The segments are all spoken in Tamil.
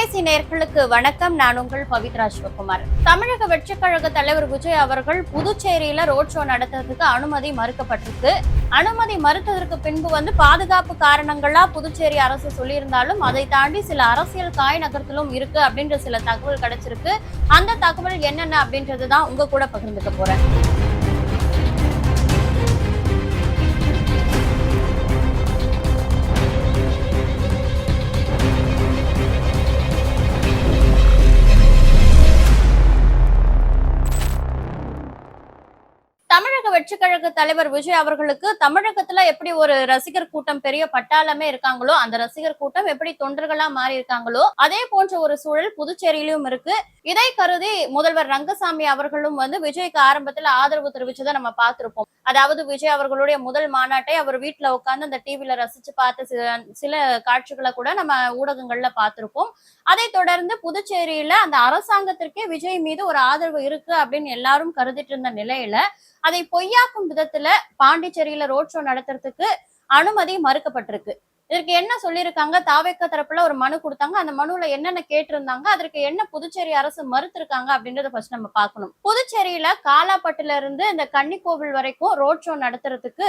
தொலைபேசி நேயர்களுக்கு வணக்கம். நான் உங்கள் பவித்ரா சிவகுமார். தமிழக வெற்றிக் கழக தலைவர் விஜய் அவர்கள் புதுச்சேரியில ரோட் ஷோ நடத்துறதுக்கு அனுமதி மறுக்கப்பட்டிருக்கு. அனுமதி மறுத்ததற்கு பின்பு பாதுகாப்பு காரணங்களா புதுச்சேரி அரசு சொல்லியிருந்தாலும் அதை தாண்டி சில அரசியல் காய் நகர்த்தலும் இருக்கு அப்படின்ற சில தகவல் கிடைச்சிருக்கு. அந்த தகவல் என்னென்ன அப்படின்றதுதான் உங்க கூட பகிர்ந்துக்க போறேன். தமிழக வெற்றிக் கழக தலைவர் விஜய் அவர்களுக்கு தமிழகத்துல எப்படி ஒரு ரசிகர் கூட்டம் பெரிய பட்டாளமே இருக்காங்களோ, அந்த ரசிகர் கூட்டம் எப்படி தொண்டர்களா மாறி இருக்காங்களோ அதே போன்ற ஒரு சூழல் புதுச்சேரியிலும் இருக்கு. இதை கருதி முதல்வர் ரங்கசாமி அவர்களும் விஜய்க்கு ஆரம்பத்துல ஆதரவு தெரிவிச்சதை நம்ம பார்த்திருப்போம். அதாவது விஜய் அவர்களுடைய முதல் மாநாட்டை அவர் வீட்டுல உட்கார்ந்து அந்த டிவில ரசிச்சு பார்த்த சில காட்சிகளை கூட நம்ம ஊடகங்கள்ல பார்த்திருப்போம். அதை தொடர்ந்து புதுச்சேரியில அந்த அரசாங்கத்திற்கே விஜய் மீது ஒரு ஆதரவு இருக்கு அப்படின்னு எல்லாரும் கருதிட்டு இருந்த நிலையில அதை பொய்யாக்கும் விதத்துல பாண்டிச்சேரியில ரோட் ஷோ நடத்துறதுக்கு அனுமதி மறுக்கப்பட்டிருக்கு. இதற்கு என்ன சொல்லியிருக்காங்க, தாவேக்க தரப்புல ஒரு மனு கொடுத்தாங்க. அந்த மனுல என்னென்ன கேட்டிருந்தாங்க, அதற்கு என்ன புதுச்சேரி அரசு மறுத்திருக்காங்க அப்படின்றத ஃபர்ஸ்ட் நம்ம பார்க்கணும். புதுச்சேரியில காலாப்பட்டுல இருந்து இந்த கன்னிக்கோவில் வரைக்கும் ரோட் ஷோ நடத்துறதுக்கு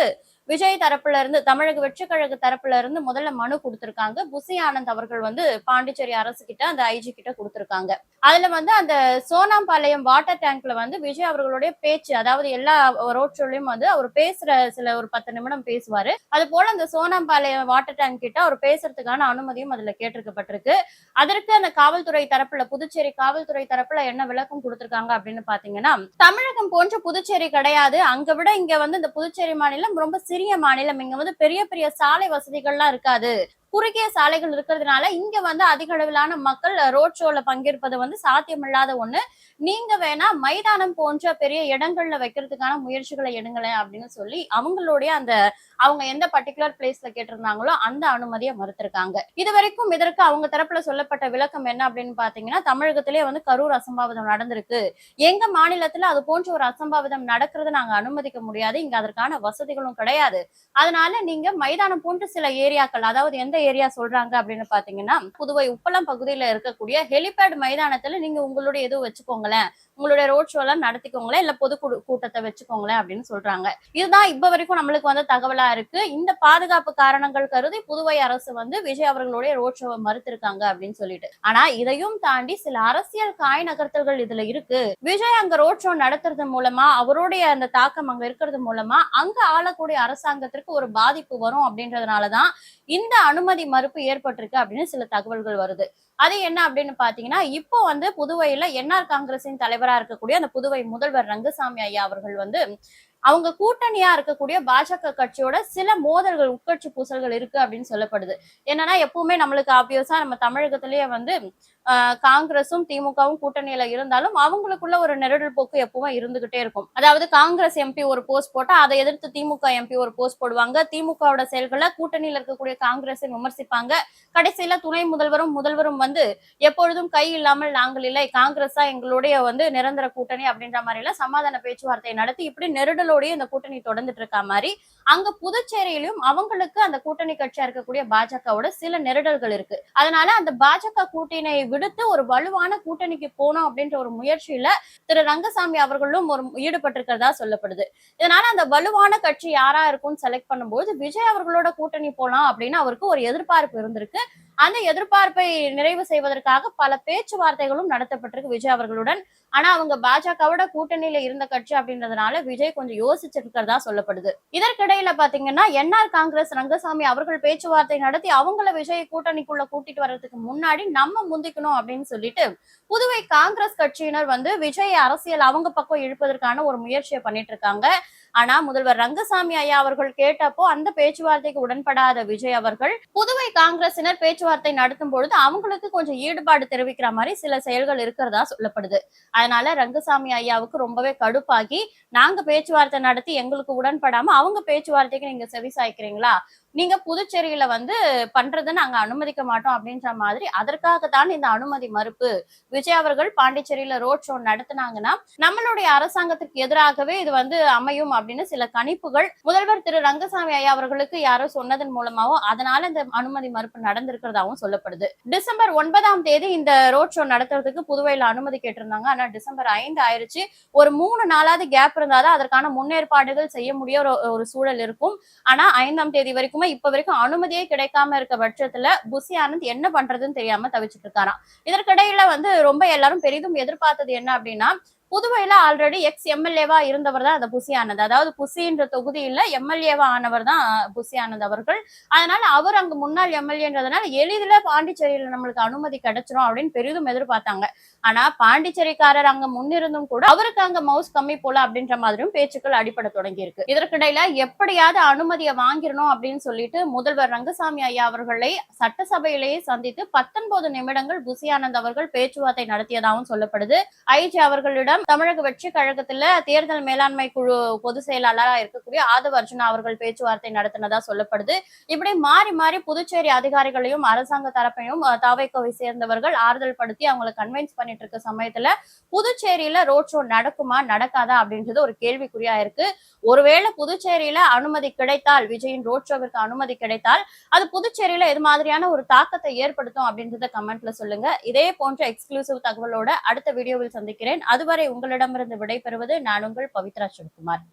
விஜய் தரப்புல இருந்து தமிழக வெற்றிக் கழக தரப்புல இருந்து முதல்ல மனு கொடுத்திருக்காங்க. புசி ஆனந்த் அவர்கள் பாண்டிச்சேரி அரசு கிட்ட அந்த ஐஜி கிட்ட கொடுத்திருக்காங்க. அதுல அந்த சோனாம்பாளையம் வாட்டர் டேங்க்ல விஜய் அவர்களுடைய பேச்சு, அதாவது எல்லா ரோட் ஷோலயும் அவர் பேசுற சில ஒரு 10 நிமிடம் பேசுவாரு. அது போல அந்த சோனாம்பாளையம் வாட்டர் டேங்க் கிட்ட அவர் பேசுறதுக்கான அனுமதியும் அதுல கேட்டிருக்கப்பட்டிருக்கு. அதற்கு அந்த காவல்துறை தரப்புல புதுச்சேரி காவல்துறை தரப்புல என்ன விளக்கம் கொடுத்திருக்காங்க அப்படின்னு பாத்தீங்கன்னா, தமிழகம் போன்ற புதுச்சேரி கிடையாது. அங்க விட இங்க இந்த புதுச்சேரி மாநிலம் ரொம்ப சிறிய மாநிலம். இங்க பெரிய பெரிய சாலை வசதிகள்லாம் இருக்காது. குறுகிய சாலைகள் இருக்கிறதுனால இங்க அதிக அளவிலான மக்கள் ரோட் ஷோல பங்கேற்பது சாத்தியமில்லாத ஒண்ணு. நீங்க வேணா மைதானம் போன்ற பெரிய இடங்கள்ல வைக்கிறதுக்கான முயற்சிகளை எடுங்களேன் அப்படின்னு சொல்லி அவங்களுடைய அவங்க எந்த பர்டிகுலர் பிளேஸ்ல கேட்டிருந்தாங்களோ அந்த அனுமதியை மறுத்திருக்காங்க. இது வரைக்கும் இதற்கு அவங்க தரப்புல சொல்லப்பட்ட விளக்கம் என்ன அப்படின்னு பாத்தீங்கன்னா, தமிழகத்திலே கரூர் அசம்பாவிதம் நடந்திருக்கு. எங்க மாநிலத்துல அது போன்ற ஒரு அசம்பாவிதம் நடக்கிறத நாங்க அனுமதிக்க முடியாது. இங்க அதற்கான வசதிகளும் கிடையாது. அதனால நீங்க மைதானம் போன்ற சில ஏரியாக்கள், அதாவது எந்த ஏரியா சொல்றாங்க அப்படின்னு பாத்தீங்கன்னா, புதுவை உப்பளம் பகுதியில இருக்கக்கூடிய ஹெலிபேட் மைதானத்துல நீங்க உங்களுடைய இது வச்சுக்கோங்களேன், உங்களுடைய ரோட் ஷோ எல்லாம் நடத்திக்கோங்களேன், இல்ல பொது கூட்டத்தை வச்சுக்கோங்களேன் அப்படின்னு சொல்றாங்க. இதுதான் இப்ப வரைக்கும் நம்மளுக்கு தகவலா இருக்கு. இந்த பாதுகாப்பு காரணங்கள் கருதி புதுவை அரசு விஜய் அவர்களுடைய ரோட் ஷோவை மறுத்திருக்காங்க அப்படின்னு சொல்லிட்டு. ஆனா இதையும் தாண்டி சில அரசியல் காய் நகர்த்தல்கள் இதுல இருக்கு. விஜய் அங்க ரோட் ஷோ நடத்துறது மூலமா அவருடைய அந்த தாக்கம் அங்க இருக்கிறது மூலமா அங்க ஆளக்கூடிய அரசாங்கத்திற்கு ஒரு பாதிப்பு வரும் அப்படின்றதுனாலதான் இந்த அனுமதி மறுப்பு ஏற்பட்டிருக்கு அப்படின்னு சில தகவல்கள் வருது. அது என்ன அப்படின்னு பாத்தீங்கன்னா, இப்போ புதுவையில என்ஆர் காங்கிரசின் தலைவரா இருக்கக்கூடிய அந்த புதுவை முதல்வர் ரங்கசாமி ஐயா அவர்கள் அவங்க கூட்டணியா இருக்கக்கூடிய பாஜக கட்சியோட சில மோதல்கள், உட்கட்சி பூசல்கள் இருக்கு அப்படின்னு சொல்லப்படுது. என்னன்னா, எப்பவுமே நம்மளுக்கு ஆப்வியஸா நம்ம தமிழகத்திலேயே காங்கிரசும் திமுகவும் கூட்டணியில இருந்தாலும் அவங்களுக்குள்ள ஒரு நெருடல் போக்கு எப்பவும் இருந்துகிட்டே இருக்கும். அதாவது காங்கிரஸ் எம்பி ஒரு போஸ்ட் போட்டா அதை எதிர்த்து திமுக எம்பி ஒரு போஸ்ட் போடுவாங்க. திமுகவோட செயல்களை கூட்டணியில இருக்கக்கூடிய காங்கிரஸை விமர்சிப்பாங்க. கடைசியில துணை முதல்வரும் எப்பொழுதும் கை இல்லாமல் நாங்கள் இல்லை, காங்கிரஸா எங்களுடைய நிரந்தர கூட்டணி அப்படின்ற மாதிரி எல்லாம் சமாதான பேச்சுவார்த்தை நடத்தி இப்படி நெருடலோடய இந்த கூட்டணி தொடர்ந்துட்டு இருக்க மாதிரி அங்க புதுச்சேரியிலும் அவங்களுக்கு அந்த கூட்டணி கட்சியா இருக்கக்கூடிய பாஜகவோட சில நெருடல்கள் இருக்கு. அதனால அந்த பாஜக கூட்டணியை விடுத்து ஒரு வலுவான கூட்டணிக்கு போனோம் அப்படின்ற ஒரு முயற்சியில திரு ரங்கசாமி அவர்களும் ஈடுபட்டிருக்கிறதா சொல்லப்படுது. இதனால அந்த வலுவான கட்சி யாரா இருக்கும்னு செலக்ட் பண்ணும்போது விஜய் அவர்களோட கூட்டணி போலாம் அப்படின்னு அவருக்கு ஒரு எதிர்பார்ப்பு இருந்திருக்கு. அந்த எதிர்பார்ப்பை நிறைவு செய்வதற்காக பல பேச்சுவார்த்தைகளும் நடத்தப்பட்டிருக்கு விஜய் அவர்களுடன். ஆனா அவங்க பாஜகவோட கூட்டணியில இருந்த கட்சி அப்படின்றதுனால விஜய் கொஞ்சம் யோசிச்சிருக்கிறதா சொல்லப்படுது. இதற்கிடையில பாத்தீங்கன்னா, என்ஆர் காங்கிரஸ் ரங்கசாமி அவர்கள் பேச்சுவார்த்தை நடத்தி அவங்கள விஜய் கூட்டணிக்குள்ள கூட்டிட்டு வர்றதுக்கு முன்னாடி நம்ம முந்திக்கணும் அப்படின்னு சொல்லிட்டு புதுவை காங்கிரஸ் கட்சியினர் விஜய் அரசியல் அவங்க பக்கம் இழுப்பதற்கான ஒரு முயற்சியை பண்ணிட்டு இருக்காங்க. ஆனா முதல்வர் ரங்கசாமி ஐயா அவர்கள் கேட்டப்போ அந்த பேச்சுவார்த்தைக்கு உடன்படாத விஜய் அவர்கள் புதுவை காங்கிரசினர் பேச்சுவார்த்தை நடத்தும் பொழுது அவங்களுக்கு கொஞ்சம் ஈடுபாடு தெரிவிக்கிற மாதிரி சில செயல்கள் இருக்கிறதா சொல்லப்படுது. அதனால ரங்கசாமி ஐயாவுக்கு ரொம்பவே கடுப்பாகி, நாங்க பேச்சுவார்த்தை நடத்தி எங்களுக்கு உடன்படாம அவங்க பேச்சுவார்த்தைக்கு நீங்க செவி சாய்க்கிறீங்களா, நீங்க புதுச்சேரியில வந்து பண்றதை நாங்க அனுமதிக்க மாட்டோம் அப்படின்ற மாதிரி அதற்காகத்தான் இந்த அனுமதி மறுப்பு. விஜய் அவர்கள் பாண்டிச்சேரியில ரோட் ஷோ நடத்தினாங்கன்னா நம்மளுடைய அரசாங்கத்துக்கு எதிராகவே இது வந்து அமையும் அப்படின்னு சில கணிப்புகள் முதல்வர் திரு ரங்கசாமி ஐயா அவர்களுக்கு யாரோ சொன்னதன் மூலமாவும் அதனால இந்த அனுமதி மறுப்பு நடந்திருக்கிறதாவும் சொல்லப்படுது. டிசம்பர் 9ஆம் தேதி இந்த ரோட் ஷோ நடத்துறதுக்கு புதுவையில அனுமதி கேட்டிருந்தாங்க. ஆனா டிசம்பர் 5 ஆயிருச்சு. ஒரு 3 நாளாவது கேப் இருந்தாதான் அதற்கான முன்னேற்பாடுகள் செய்ய முடிய ஒரு சூழல் இருக்கும். ஆனா 5ஆம் தேதி வரைக்குமே இப்ப வரைக்கும் அனுமதியே கிடைக்காம இருக்க பட்சத்துல புசி ஆனந்த் என்ன பண்றதுன்னு தெரியாம தவிச்சிட்டு இருக்காராம். இதற்கிடையில வந்து ரொம்ப எல்லாரும் பெரிதும் எதிர்பார்த்தது என்ன அப்படின்னா, புதுவையில ஆல்ரெடி எக்ஸ் எம்எல்ஏவா இருந்தவர் தான் அந்த புசி ஆனந்த். அதாவது புசின்ற தொகுதியில எம்எல்ஏவா ஆனவர் தான் புசி ஆனந்த் அவர்கள். அதனால அவர் அங்க முன்னாள் எம்எல்ஏன்றதுனால எளிதில பாண்டிச்சேரியில நம்மளுக்கு அனுமதி கிடைச்சிரும் அப்படின்னு பெரிதும் எதிர்பார்த்தாங்க. ஆனா பாண்டிச்சேரிக்காரர் அங்க முன்னிருந்தும் கூட அவருக்கு அங்க மவுஸ் கம்மி போல அப்படின்ற மாதிரியும் பேச்சுக்கள் அடிபட தொடங்கி இருக்கு. இதற்கிடையில எப்படியாவது அனுமதியை வாங்கிடணும் அப்படின்னு சொல்லிட்டு முதல்வர் ரங்கசாமி ஐயா அவர்களை சட்டசபையிலேயே சந்தித்து 19 நிமிடங்கள் புசி ஆனந்த் அவர்கள் பேச்சுவார்த்தை நடத்தியதாகவும் சொல்லப்படுது. ஐஜி அவர்களிடம் தமிழக வெற்றி கழகத்துல தேர்தல் மேலாண்மை குழு பொதுச் செயலாளராக இருக்கக்கூடிய ஆதவ அர்ஜுனா அவர்கள் பேச்சுவார்த்தை நடத்தினதா சொல்லப்படுது. இப்படி மாறி மாறி புதுச்சேரி அதிகாரிகளையும் அரசாங்க தரப்பையும் தாவேக்கோவை சேர்ந்தவர்கள் ஆறுதல் படுத்தி அவங்களை கன்வின்ஸ் பண்ணிட்டு இருக்க சமயத்துல புதுச்சேரியில ரோட் ஷோ நடக்குமா நடக்காதா அப்படின்றது ஒரு கேள்விக்குறியா இருக்கு. ஒருவேளை புதுச்சேரியில அனுமதி கிடைத்தால், விஜயின் ரோட் ஷோவிற்கு அனுமதி கிடைத்தால் அது புதுச்சேரியில எது மாதிரியான ஒரு தாக்கத்தை ஏற்படுத்தும் அப்படின்றத கமெண்ட்ல சொல்லுங்க. இதே போன்ற எக்ஸ்க்ளூசிவ் தகவலோட அடுத்த வீடியோவில் சந்திக்கிறேன். அதுவரை உங்களிடமிருந்து விடைபெறுவது நான் உங்கள் பவித்ரா சிவகுமார்.